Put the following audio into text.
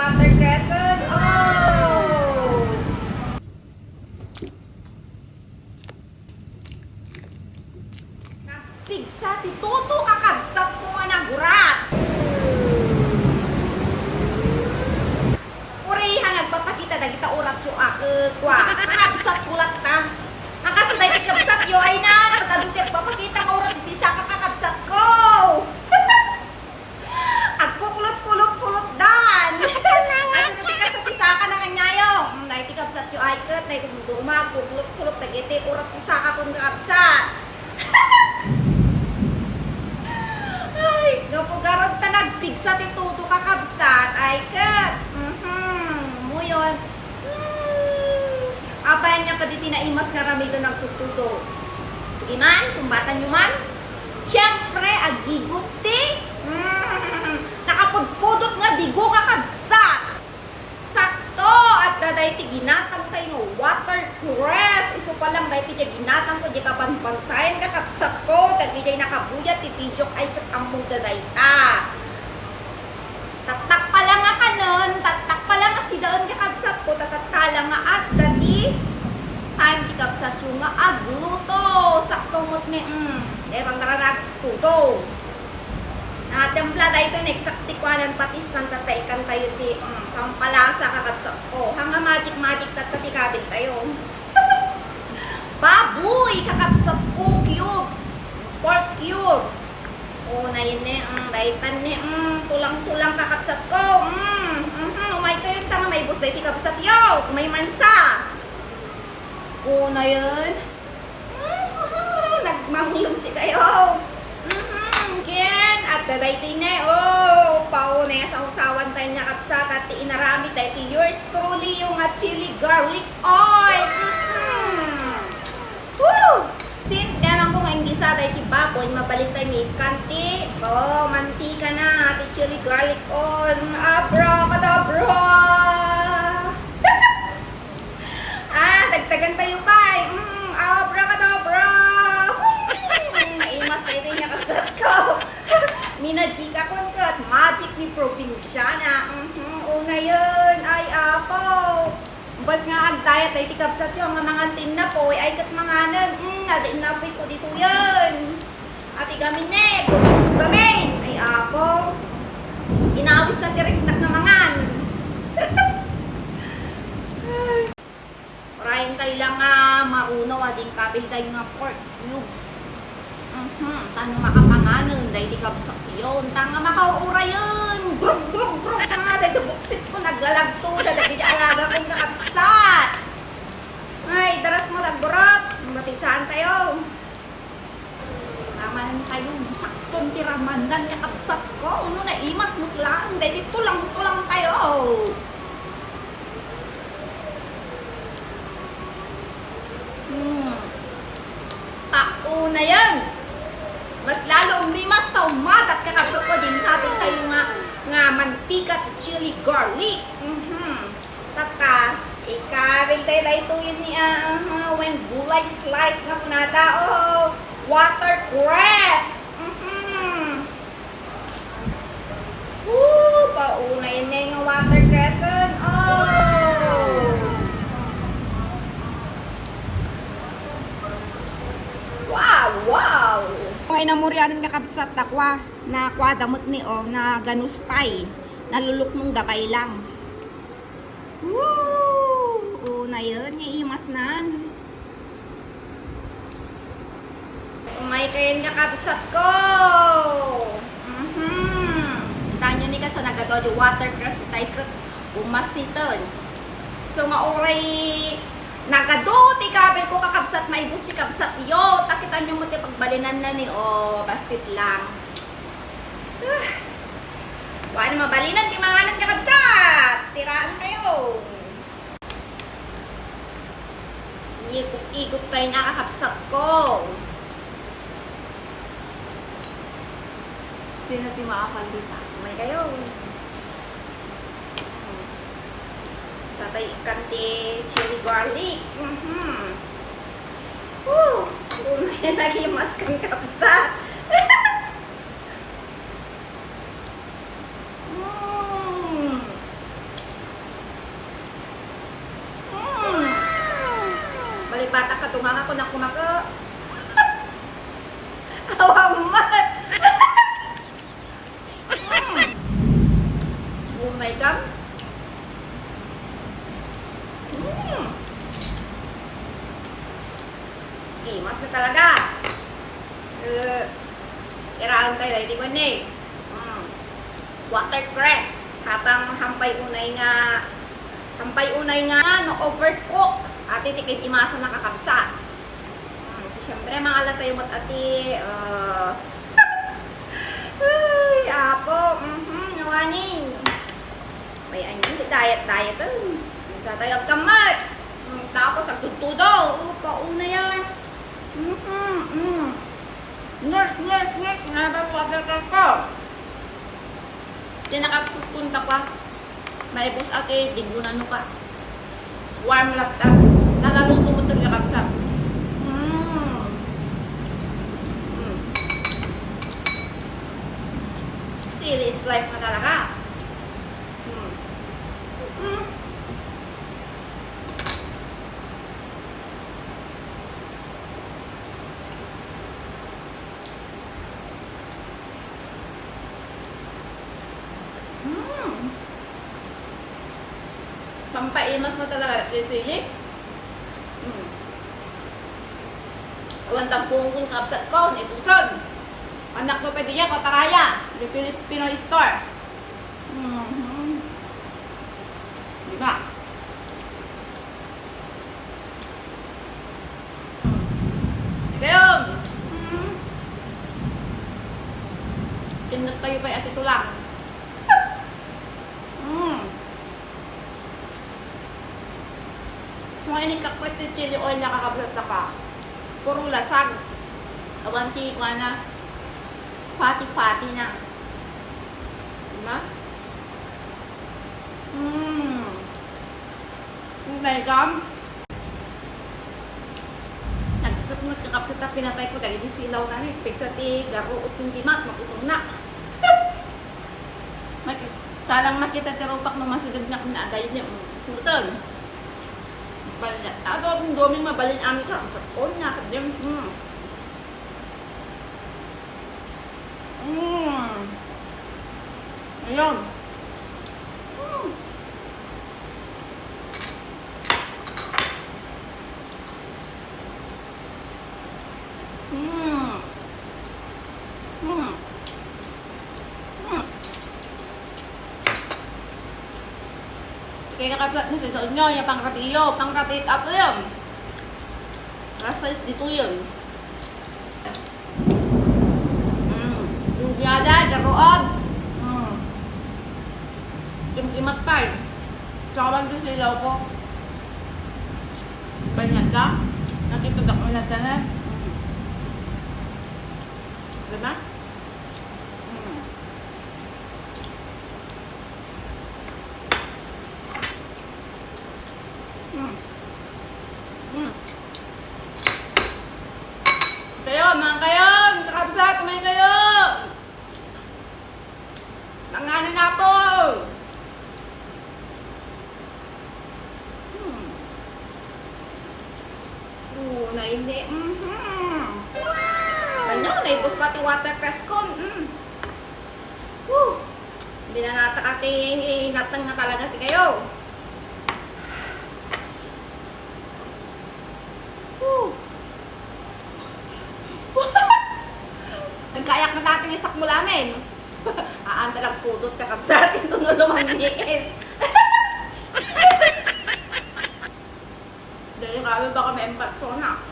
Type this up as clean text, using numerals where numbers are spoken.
water crescent. Oh! Pigsa ti Tuto kakabsat ko nga nagurat. Urihan nagpapakita dagita urat yo kwa. Kakabsat kulat ta. Nakasaday ti kabsat yo ay na nakatadutit papakita ka urat iti sa kakabsat ko. Agkukulot-kulot-kulot dan. Kasi ti ka sa tisaka na kanyayo. Dahil ti kabsat yo ay kat, dahil kumuduma, kukulot-kulot dagiti urat tisaka kong kakabsat. Ay, gapugarod ta nagpigsa ti Tuto kakabsat ay kat. Mo yun. Apay niya pa di tinaimas nga rami doon nagtututo. Sige man, sumbatan nyo man. Siyempre, agigop ti. Nakapudpudot nga bigo kakabsat. Sakto! At daday ti ginatang tayo nga watercress. Iso pa lang dahi ti ginatang ko di kabanbantayan kakabsat ko. Dagi day nakabuya ti pijok ay katamong daday ta. Tatak pa lang nga kanon. Tatak pa lang nga si daon kakabsat ko. Tatak lang nga at dagi time ti kabsat yung nga agluto. Sakto ngot ni bang nararag tuto. Natempla dahi ito nagkaktikwanan patis ng tataikan tayo ti pampalasa kakabsat ko. Hanga magic tatati kabin tayo. Baboy kakabsat ko cubes. Pork cubes. O na yun dahitan ni tulang-tulang kakabsat ko. Umay kayo yung tanga may bus dahi ti kabsat yo. May mansa. O na yun. Nagmanglong si kayo. Ken, at daday tine, pao na sa usawan tayo niya kapsat at inarami tayo ti yours truly yung chili garlic oil. Woo! Since ganang ko nga imbisa tayo ti baboy, mabalik tayo may kanti. Mantika na, ti chili garlic oil. Abracadabra! Dagdagan tayo pa. Abracadabra! Naimas tayo niya kapsat ko. Minajika kon kat magic ni probinsyana. Una yun ay apo. Bas nga agdayat ay tikabsat yung nga mga tin na po ay kat manganan. Adi napoy ko dito yun. At igamin ne, gamin ay apo. Ginawis na diriknak na mangan. Orayin tayo lang nga marunaw ading kabil tayo nga pork cubes. Tano makapanganon, dahil di kabsak yun. Tanga makaura yun. Grug. Tanga, dahil buksit ko naglalagto. Dahil di alaga kong kakabsat. Ay, daras mo nagburot. Matigsaan tayo. Ramanan tayo. Sakton tiramandan kakabsat ko. Ano na imas mo lang. Dahil di tulang tayo. Tao na yan. Mas lalo umimas ta umadat kakabsat ko din kapit tayo nga mantika at chili garlic. Tata, ikabil tayo dahito yun niya. When gulay is life nga punada. Watercress. Pauna yun na yung watercrescent. Wow! Ay namuryanan kakabsat takwa na kwa damot ni na ganuspay. Nalulok mong gabay lang. Woo! Na yun, iimas nan. Umay kayo kakabsat ko. Tanyo ni ka sa nagadod watercress tayo umasiton. So nga oray nagado ti kabel ko kakabsat maibus ti kabsat yo. Takitan nyo mo ti pagbalinan na ni bastit lang. Wala na mabalinan ti manganan kakabsat. Tiraan kayo. Igop tayo na kakabsat ko. Sino ti makakaldita? May kayo. Satay ikan ti chili garlic. Unay nagimas kang kapsat. Katungan ako na kumaka. Awamat! Oh my God. Imas na talaga. Iraan tayo dahil di ko na watercress. Habang hampay unay nga no overcook. Ati tikin imasa nakakabsat. Siyempre mga latay mo't ati ay, apo. Nawaning. May anyo, diet. Isa tayo ang kamat. Tapos nagtutudo. Pauna yan. Nurse. Nga bang watercress ko? Diyan nakapunta ka. May bus ate, digunan mo ka. Warm laptop. Nalaluto mo itong yakapsap. Serious life na talaga. Pampaimas mo talaga ito sili. Wantang kung kapsat ko, nitusan. Anak mo pwede niya, Kotaraya. Yung Filipino store. Diba? Ngayon. Kinot tayo pa at ito lang. So ngayon ikakwet yung chili oil na kakablat na ka. Puro lasag. Awanti ko na. Fatty na. Diba? Dahil kam. Nagsapnot kakapsat na pinatay ko dahil di silaw na rin. Pigsa ti garo at yung gimat. Makutong na. Salang makita ti rupak ng masidag na kinaadayon niya. Sikutan. Balinat. Ang doming mabalin amin ka. Sa phone na. Kadyang. Ayun. Kaya kakaplat na sa inyo, yung pang-rapiyo, pang-rapik up yun. Rasa is dito yun. Yung diyada, garoon. Kim-kimat pa yun. Tsaka bang doon sa ilaw ko. Banyan ka. Nakitudak mo na na. Diba? Kayo, mga kayo! Kakabsat, kumain kayo! Nanganan na po! Na hindi. Ano, naibos ko ati watercress ko. Binanata ka ati natang na talaga si kayo. Ang kayak na dating isak mo lamin. Aanta lang pudot kakabsat. Ito na lumang niis. Dahil kami baka may empatso na.